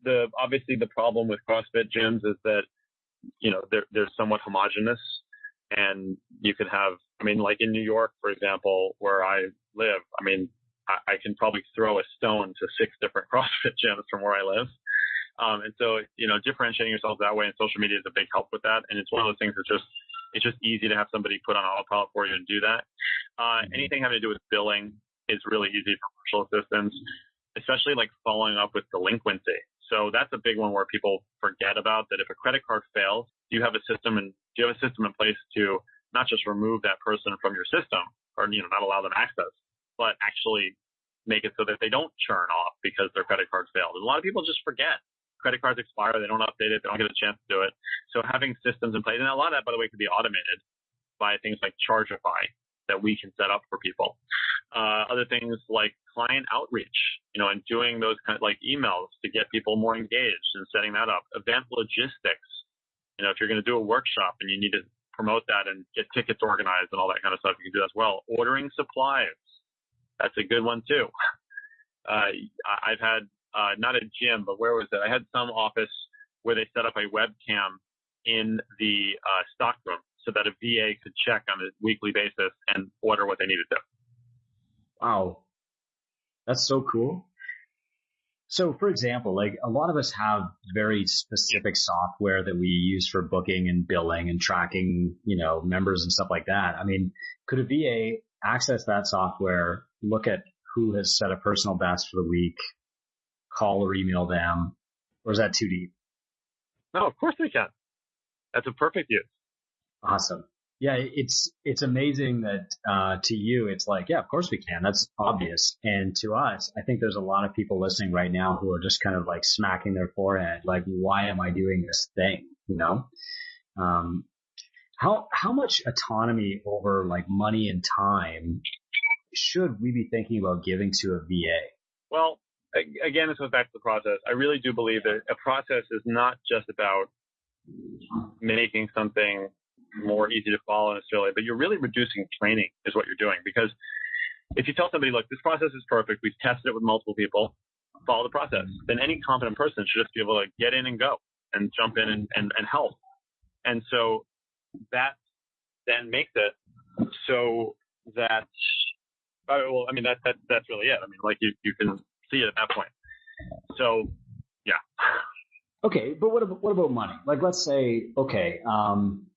the obviously the problem with CrossFit gyms is that, they're somewhat homogenous, and you can have, like in New York, for example, where I live, I can probably throw a stone to 6 different CrossFit gyms from where I live. And so, differentiating yourself that way, and social media is a big help with that. And it's one of those things that's it's just easy to have somebody put on autopilot for you and do that. Anything having to do with billing is really easy for virtual assistants, especially like following up with delinquency. So that's a big one where people forget about that. If a credit card fails, do you have a system in place to not just remove that person from your system or, not allow them access, but actually make it so that they don't churn off because their credit card failed. And a lot of people just forget. Credit cards expire, they don't update it, they don't get a chance to do it. So having systems in place, and a lot of that, by the way, could be automated by things like Chargeify that we can set up for people. Other things like client outreach, and doing those kind of like emails to get people more engaged and setting that up. Event logistics, if you're going to do a workshop and you need to promote that and get tickets organized and all that kind of stuff, you can do that as well. Ordering supplies, that's a good one too. I've had, not a gym, but where was it? I had some office where they set up a webcam in the stockroom so that a VA could check on a weekly basis and order what they needed to. Wow. That's so cool. So, for example, like a lot of us have very specific software that we use for booking and billing and tracking, members and stuff like that. Could a VA access that software, look at who has set a personal best for the week, call or email them, or is that too deep? No, of course they can. That's a perfect use. Awesome. Yeah, it's amazing that to you, it's like, yeah, of course we can. That's obvious. And to us, I think there's a lot of people listening right now who are just kind of like smacking their forehead, like, why am I doing this thing? How much autonomy over like money and time should we be thinking about giving to a VA? Well, again, this goes back to the process. I really do believe that a process is not just about making something more easy to follow necessarily, but you're really reducing training is what you're doing. Because if you tell somebody, look, this process is perfect, we've tested it with multiple people, follow the process, then any competent person should just be able to get in and go and jump in and help. And so that then makes it so that, that's really it. Like you can see it at that point. So, yeah. Okay, but what about money? Like, let's say, okay,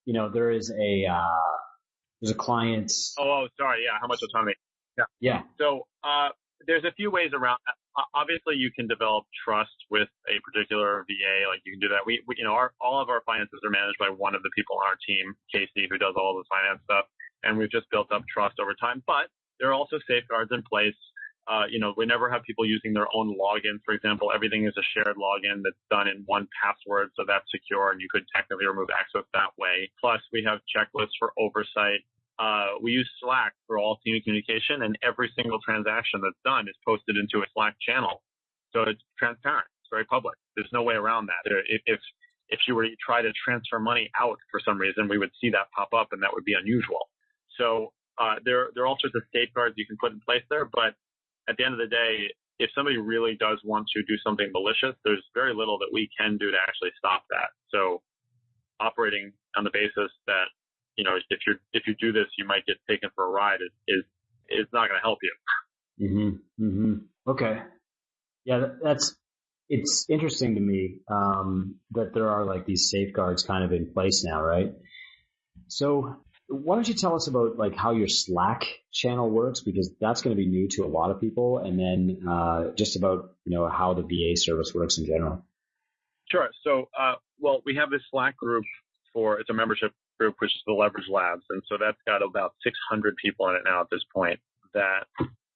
there's a client. Oh, sorry. Yeah. How much autonomy? Yeah. Yeah. So, there's a few ways around that. Obviously, you can develop trust with a particular VA. Like you can do that. We all of our finances are managed by one of the people on our team, Casey, who does all the finance stuff. And we've just built up trust over time. But there are also safeguards in place. We never have people using their own login. For example, everything is a shared login that's done in one password, so that's secure, and you could technically remove access that way. Plus, we have checklists for oversight. We use Slack for all team communication, and every single transaction that's done is posted into a Slack channel. So it's transparent. It's very public. There's no way around that. If you were to try to transfer money out for some reason, we would see that pop up, and that would be unusual. So there are all sorts of safeguards you can put in place there, but at the end of the day, if somebody really does want to do something malicious, there's very little that we can do to actually stop that. So operating on the basis that, if you do this, you might get taken for a ride is not going to help you. Mm-hmm. Mm-hmm. Okay. Yeah, it's interesting to me that there are like these safeguards kind of in place now, right? So why don't you tell us about like how your Slack channel works, because that's going to be new to a lot of people, and then just about how the VA service works in general. Sure. So we have this Slack group it's a membership group, which is the Leverage Labs, and so that's got about 600 people in it now at this point that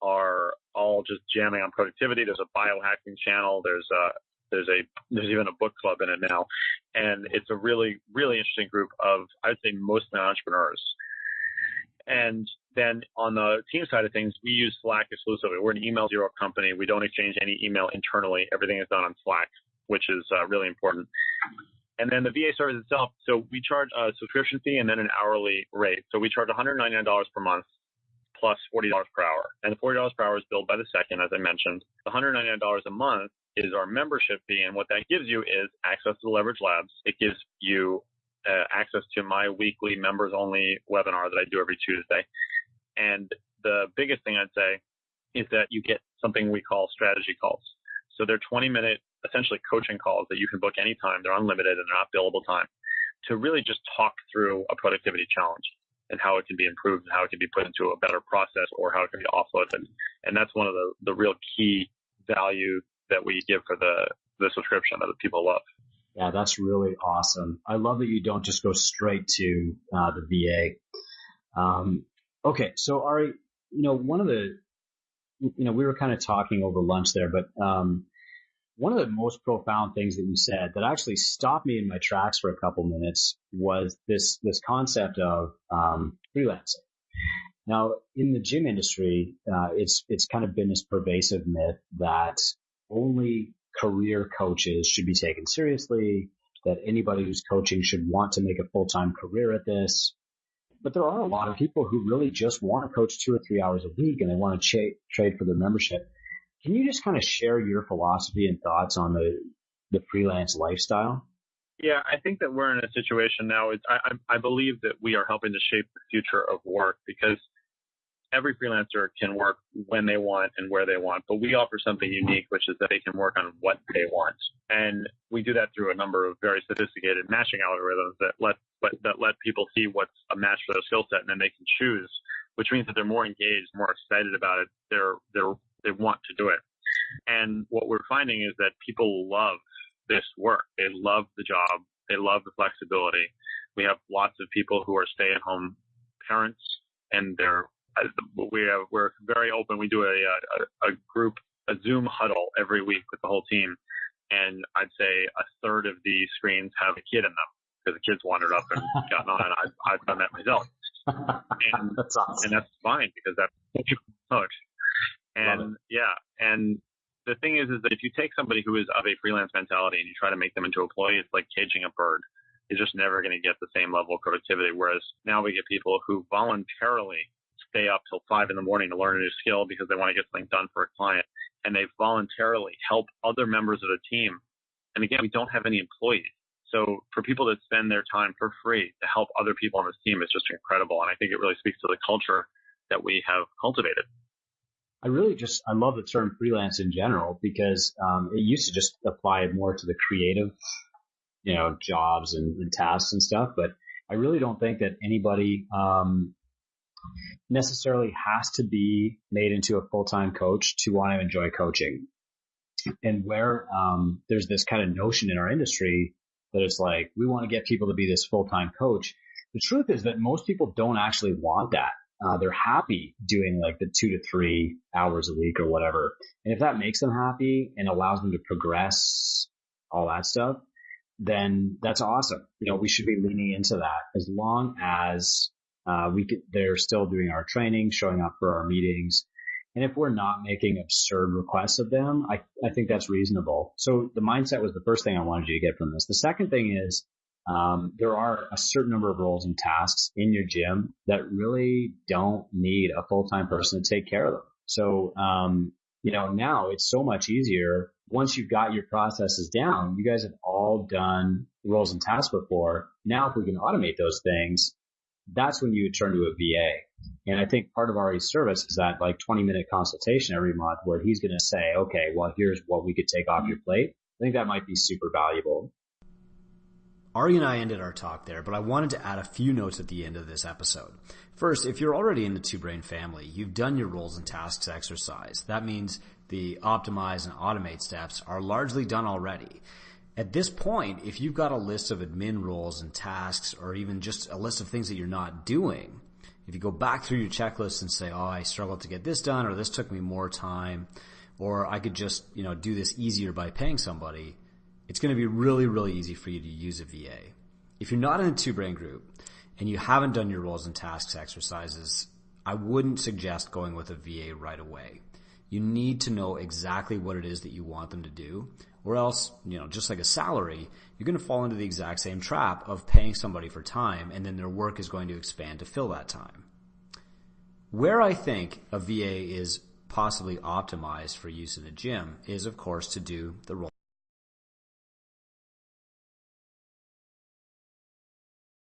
are all just jamming on productivity. There's a biohacking channel. There's even a book club in it now. And it's a really, really interesting group of, I would say, mostly entrepreneurs. And then on the team side of things, we use Slack exclusively. We're an email zero company. We don't exchange any email internally. Everything is done on Slack, which is really important. And then the VA service itself, so we charge a subscription fee and then an hourly rate. So we charge $199 per month plus $40 per hour. And the $40 per hour is billed by the second, as I mentioned. The $199 a month is our membership fee. And what that gives you is access to the Leverage Labs. It gives you access to my weekly members only webinar that I do every Tuesday. And the biggest thing I'd say is that you get something we call strategy calls. So they're 20-minute, essentially coaching calls that you can book anytime. They're unlimited and they're not billable time, to really just talk through a productivity challenge and how it can be improved and how it can be put into a better process or how it can be offloaded. And that's one of the real key value that we give for the subscription that people love. Yeah, that's really awesome. I love that you don't just go straight to the VA. Okay, so Ari, one of the, we were kind of talking over lunch there, but one of the most profound things that you said that actually stopped me in my tracks for a couple minutes was this concept of freelancing. Now, in the gym industry, it's kind of been this pervasive myth that only career coaches should be taken seriously, that anybody who's coaching should want to make a full-time career at this. But there are a lot of people who really just want to coach 2 or 3 hours a week and they want to trade for their membership. Can you just kind of share your philosophy and thoughts on the freelance lifestyle? Yeah, I think that we're in a situation now. I believe that we are helping to shape the future of work, because every freelancer can work when they want and where they want, but we offer something unique, which is that they can work on what they want. And we do that through a number of very sophisticated matching algorithms that let people see what's a match for their skill set, and then they can choose, which means that they're more engaged, more excited about it. They want to do it. And what we're finding is that people love this work. They love the job. They love the flexibility. We have lots of people who are stay-at-home parents, and we're very open. We do a Zoom huddle every week with the whole team, and I'd say a third of the screens have a kid in them because the kids wandered up and gotten on, and I've done that myself. And that's awesome. And that's fine, because that's what you coach. And the thing is that if you take somebody who is of a freelance mentality and you try to make them into an employee, it's like caging a bird. You're just never going to get the same level of productivity. Whereas now we get people who voluntarily stay up till 5 a.m. to learn a new skill because they want to get something done for a client, and they voluntarily help other members of the team. And again, we don't have any employees. So for people to spend their time for free to help other people on this team is just incredible. And I think it really speaks to the culture that we have cultivated. I love the term freelance in general, because it used to just apply more to the creative, jobs and tasks and stuff. But I really don't think that anybody necessarily has to be made into a full-time coach to want to enjoy coaching. And where there's this kind of notion in our industry that it's like, we want to get people to be this full-time coach. The truth is that most people don't actually want that. They're happy doing like the 2 to 3 hours a week or whatever. And if that makes them happy and allows them to progress, all that stuff, then that's awesome. We should be leaning into that, as long as they're still doing our training, showing up for our meetings. And if we're not making absurd requests of them, I think that's reasonable. So the mindset was the first thing I wanted you to get from this. The second thing is, there are a certain number of roles and tasks in your gym that really don't need a full-time person to take care of them. So, now it's so much easier. Once you've got your processes down, you guys have all done roles and tasks before. Now, if we can automate those things, that's when you would turn to a VA. And I think part of Ari's service is that 20-minute consultation every month where he's going to say, okay, well, here's what we could take off your plate. I think that might be super valuable. Ari and I ended our talk there, but I wanted to add a few notes at the end of this episode. First, if you're already in the Two Brain family, you've done your roles and tasks exercise. That means the optimize and automate steps are largely done already. At this point, if you've got a list of admin roles and tasks, or even just a list of things that you're not doing, if you go back through your checklist and say, oh, I struggled to get this done, or this took me more time, or I could just, do this easier by paying somebody, it's going to be really, really easy for you to use a VA. If you're not in a Two Brain group and you haven't done your roles and tasks exercises, I wouldn't suggest going with a VA right away. You need to know exactly what it is that you want them to do, or else, just like a salary, you're going to fall into the exact same trap of paying somebody for time, and then their work is going to expand to fill that time. Where I think a VA is possibly optimized for use in the gym is, of course, to do the roll